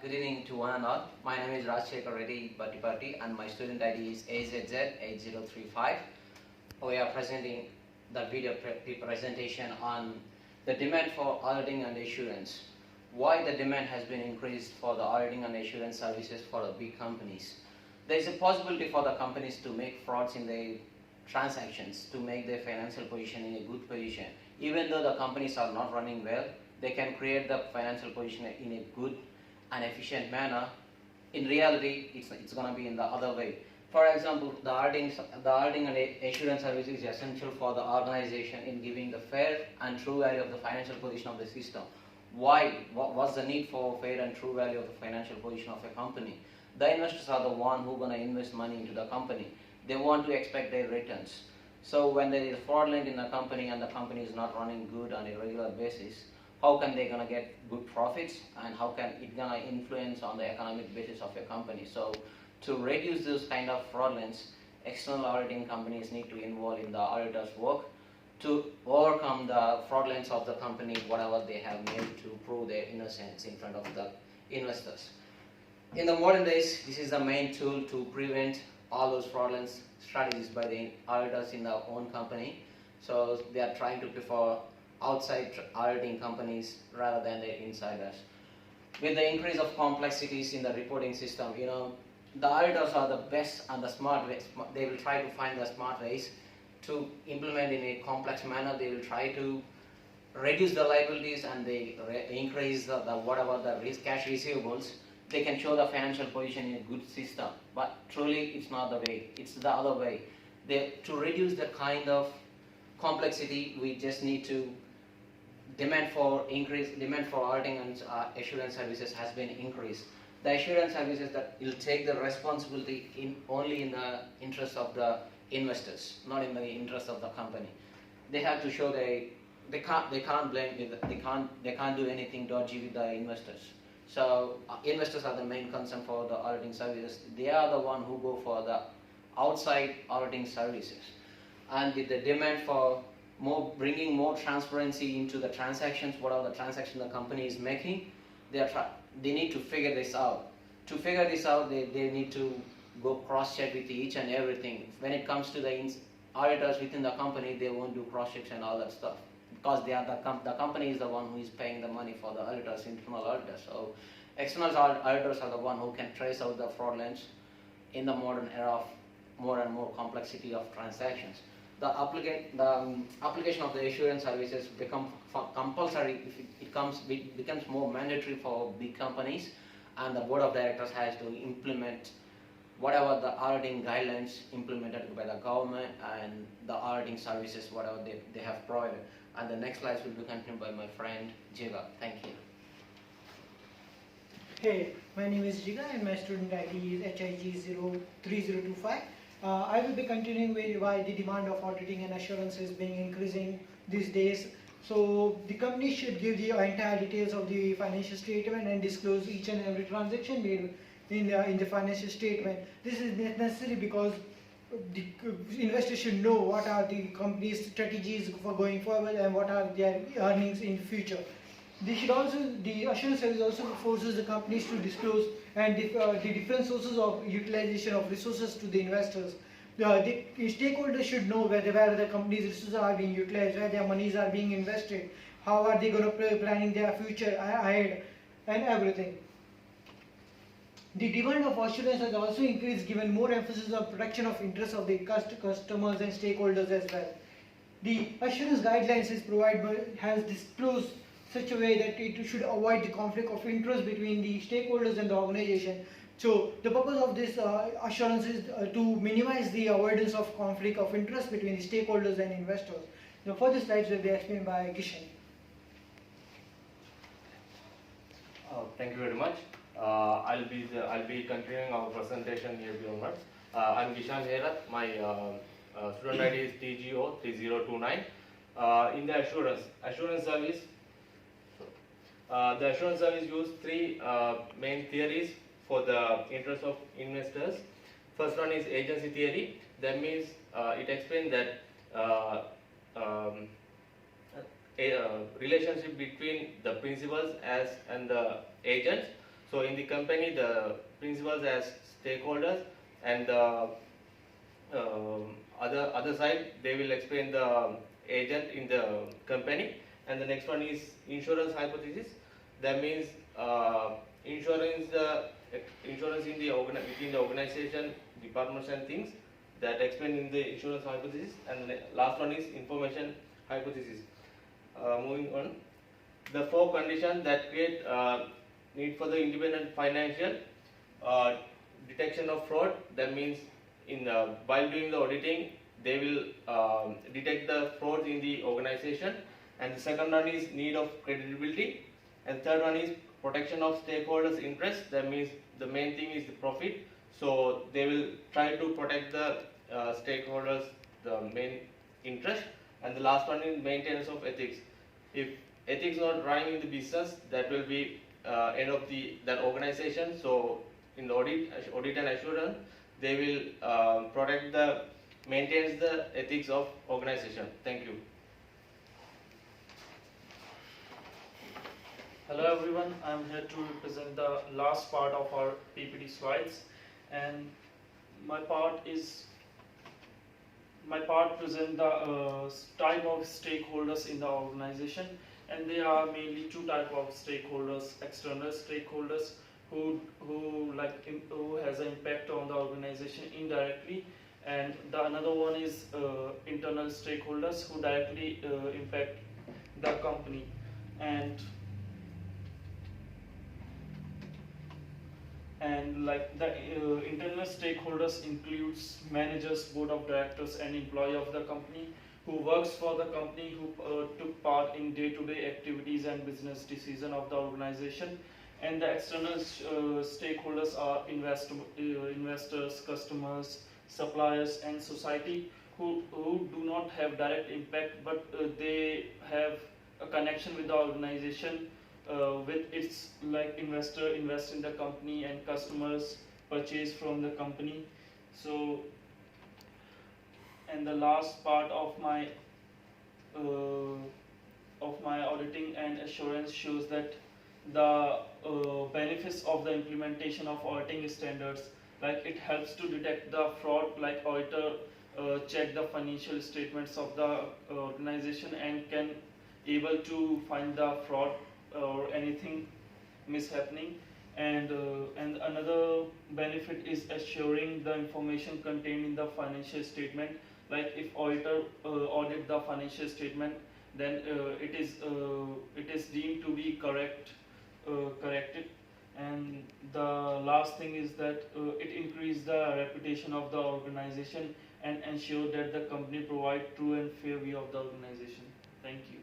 Good evening to one and all. My name is Rajshekar Reddy Battipatti and my student ID is AZZ8035. We are presenting the video presentation on the demand for auditing and assurance. Why the demand has been increased for the auditing and assurance services for the big companies. There is a possibility for the companies to make frauds in their transactions, to make their financial position in a good position. Even though the companies are not running well, they can create the financial position in a good and efficient manner. In reality, it's going to be in the other way. For example, the auditing and assurance service is essential for the organization in giving the fair and true value of the financial position of the system. Why? What's the need for fair and true value of the financial position of a company? The investors are the one who are going to invest money into the company. They want to expect their returns. So when there is fraudulent in the company and the company is not running good on a regular basis, how can they gonna get good profits and how can it gonna influence on the economic basis of a company? So to reduce those kind of fraudulence, external auditing companies need to involve in the auditor's work to overcome the fraudulence of the company, whatever they have made to prove their innocence in front of the investors. In the modern days, this is the main tool to prevent all those fraudulent strategies by the auditors in their own company. So they are trying to prefer outside auditing companies rather than the insiders. With the increase of complexities in the reporting system, the auditors are the best and the smart ways. They will try to find the smart ways to implement in a complex manner. They will try to reduce the liabilities and they increase the whatever the cash receivables. They can show the financial position in a good system, but truly it's not the way. It's the other way. To reduce that kind of complexity, we just need to demand for auditing and assurance services has been increased. The assurance services that will take the responsibility only in the interest of the investors, not in the interest of the company. They have to show they can't blame they can't do anything dodgy with the investors. So investors are the main concern for the auditing services. They are the one who go for the outside auditing services, and with the demand for bringing more transparency into the transactions, whatever the transaction the company is making, they need to figure this out. To figure this out, they need to go cross-check with each and everything. When it comes to the auditors within the company, they won't do cross-checks and all that stuff because they are the company is the one who is paying the money for the auditors, internal auditors. So external auditors are the one who can trace out the fraudulence in the modern era of more and more complexity of transactions. The application of the assurance services become compulsory if it becomes more mandatory for big companies, and the board of directors has to implement whatever the auditing guidelines implemented by the government and the auditing services whatever they have provided. And the next slides will be continued by my friend Jiga. Thank you. Hey, my name is Jiga and my student ID is HIG03025. I will be continuing with why the demand of auditing and assurance is being increasing these days. So the company should give the entire details of the financial statement and disclose each and every transaction made in the financial statement. This is necessary because the investors should know what are the company's strategies for going forward and what are their earnings in the future. The assurance service also forces the companies to disclose and the different sources of utilization of resources to the investors. The stakeholders should know where the company's resources are being utilized, where their monies are being invested, how are they going to planning their future ahead, and everything. The demand of assurance has also increased given more emphasis on protection of interests of the customers and stakeholders as well. The assurance guidelines has disclosed such a way that it should avoid the conflict of interest between the stakeholders and the organization. So the purpose of this assurance is to minimize the avoidance of conflict of interest between the stakeholders and investors. The further slides will be explained by Kishan. Thank you very much. I'll be continuing our presentation here onwards. I'm Kishan Herat. My student ID is TGO3029. In the assurance service. The assurance service uses three main theories for the interest of investors. First one is agency theory. That means it explains that a relationship between the principals and the agents. So in the company, the principals as stakeholders, and the other side they will explain the agent in the company. And the next one is insurance hypothesis. That means insurance insurance in the within the organization, departments and things that explain in the insurance hypothesis. And the last one is information hypothesis. Moving on, the four conditions that create need for the independent financial detection of fraud. That means in while doing the auditing, they will detect the fraud in the organization. And the second one is need of credibility, and third one is protection of stakeholders' interests. That means the main thing is the profit, so they will try to protect the stakeholders, the main interest. And the last one is maintenance of ethics. If ethics not running in the business, that will be end of that organization. So in the audit and assurance, they will protect the maintains the ethics of organization. Thank you. Hello everyone, I am here to represent the last part of our PPT slides, and my part present the type of stakeholders in the organization, and there are mainly two type of stakeholders: external stakeholders who has an impact on the organization indirectly, and the another one is internal stakeholders who directly impact the company. And like the internal stakeholders includes managers, board of directors, and employee of the company who works for the company, who took part in day-to-day activities and business decision of the organization. And the external stakeholders are investors, customers, suppliers, and society who do not have direct impact, but they have a connection with the organization. With its like investor invest in the company, and customers purchase from the company. So, and the last part of my auditing and assurance shows that the benefits of the implementation of auditing standards, like it helps to detect the fraud, like auditor check the financial statements of the organization and can able to find the fraud or anything mishappening. And another benefit is assuring the information contained in the financial statement. Like if auditor audit the financial statement, then it is deemed to be corrected. And the last thing is that it increases the reputation of the organization and ensure that the company provide true and fair view of the organization. Thank you.